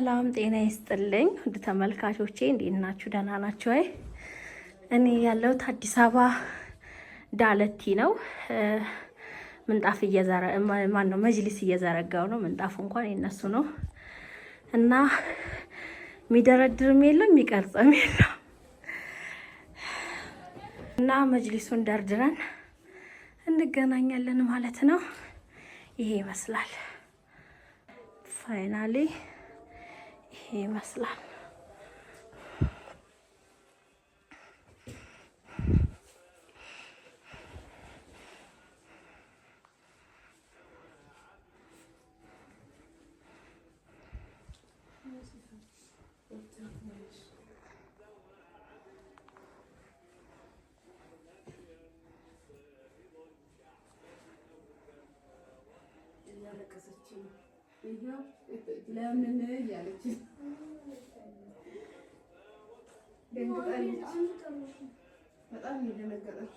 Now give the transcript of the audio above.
ሰላም ጤና ይስጥልኝ ውድ ተመልካቾቼ፣ እንዴት ናችሁ? ደህና ናችሁ ወይ? እኔ ያለሁት አዲስ አበባ ዳለቲ ነው። ምንጣፍ መጅሊስ እየዘረጋው ነው። ምንጣፉ እንኳን የነሱ ነው እና የሚደረድርም የለም የሚቀርጽም የለም እና መጅሊሱን ደርድረን እንገናኛለን ማለት ነው። ይሄ ይመስላል ፋይናሊ ይሄ ይመስላል። ለምን ያለች ደንግጣለች። በጣም የደነገጠች